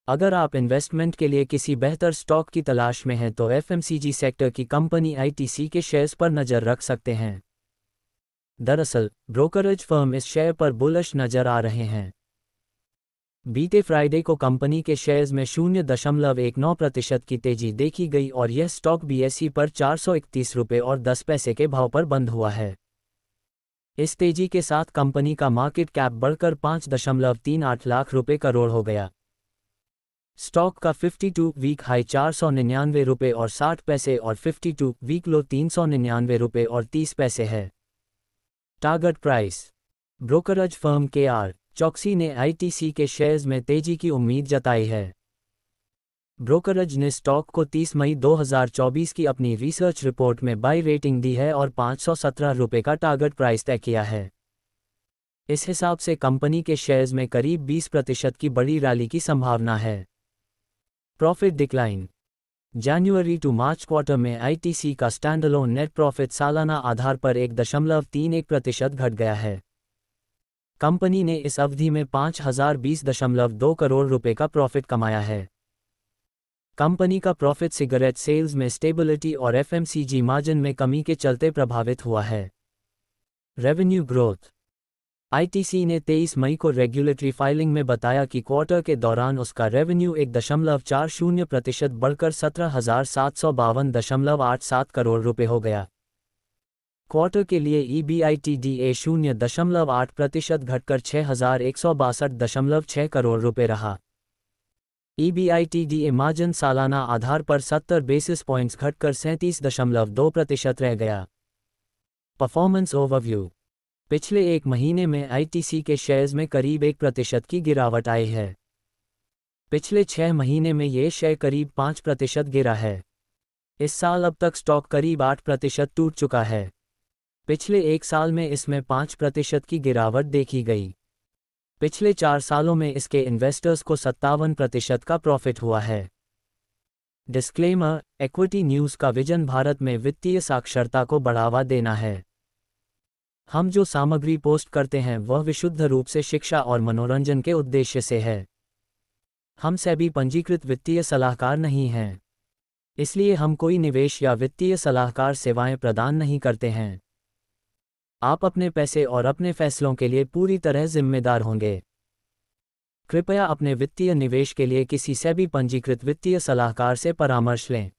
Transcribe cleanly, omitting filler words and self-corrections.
अगर आप इन्वेस्टमेंट के लिए किसी बेहतर स्टॉक की तलाश में हैं तो एफएमसीजी सेक्टर की कंपनी आईटीसी के शेयर्स पर नज़र रख सकते हैं। दरअसल, ब्रोकरेज फर्म इस शेयर पर बुलिश नज़र आ रहे हैं। बीते फ्राइडे को कंपनी के शेयर्स में 0.19% की तेजी देखी गई और यह स्टॉक बीएसई पर 431 रुपये और 10 पैसे के भाव पर बंद हुआ है। इस तेजी के साथ कंपनी का मार्केट कैप बढ़कर 5.38 लाख रुपये करोड़ हो गया। स्टॉक का 52 वीक हाई 499 रुपये और 60 पैसे और 52 वीक लो 399 रुपये और 30 पैसे है। Target price. Brokerage firm KR Choksey ने आईटीसी के शेयर्स में तेजी की उम्मीद जताई है। ब्रोकरेज ने स्टॉक को 30 मई 2024 की अपनी रिसर्च रिपोर्ट में बाई रेटिंग दी है और 517 रुपये का टारगेट प्राइस तय किया है। इस हिसाब से कंपनी के शेयर्स में करीब 20% की बड़ी रैली की संभावना है। Profit decline. January to March quarter में आईटीसी का स्टैंडअलोन नेट प्रॉफिट सालाना आधार पर 1.31% घट गया है। कंपनी ने इस अवधि में 5020.2 करोड़ रुपए का प्रॉफिट कमाया है। कंपनी का प्रॉफिट सिगरेट सेल्स में स्टेबिलिटी और एफएमसीजी मार्जिन में कमी के चलते प्रभावित हुआ है। Revenue growth. आईटीसी ने 23 मई को रेगुलेटरी फाइलिंग में बताया कि क्वार्टर के दौरान उसका रेवेन्यू 1.40% बढ़कर 17,752.87 करोड़ रुपए हो गया। क्वार्टर के लिए ईबीआईटीडीए 0.8% घटकर 6,162.6 करोड़ रुपए रहा। ईबीआईटीडीए मार्जिन सालाना आधार पर 70 बेसिस पॉइंट्स घटकर 37.2% रह गया। Performance overview. पिछले एक महीने में आईटीसी के शेयर्स में करीब 1% की गिरावट आई है। पिछले 6 महीने में ये शेयर करीब 5% गिरा है। इस साल अब तक स्टॉक करीब 8% टूट चुका है। पिछले एक साल में इसमें 5% की गिरावट देखी गई। पिछले 4 सालों में इसके इन्वेस्टर्स को 57% का प्रॉफिट हुआ है। डिस्क्लेमर: इक्विटी न्यूज़ का विजन भारत में वित्तीय साक्षरता को बढ़ावा देना है। हम जो सामग्री पोस्ट करते हैं वह विशुद्ध रूप से शिक्षा और मनोरंजन के उद्देश्य से है। हम सेबी पंजीकृत वित्तीय सलाहकार नहीं हैं, इसलिए हम कोई निवेश या वित्तीय सलाहकार सेवाएं प्रदान नहीं करते हैं। आप अपने पैसे और अपने फैसलों के लिए पूरी तरह जिम्मेदार होंगे। कृपया अपने वित्तीय निवेश के लिए किसी सेबी पंजीकृत वित्तीय सलाहकार से परामर्श लें।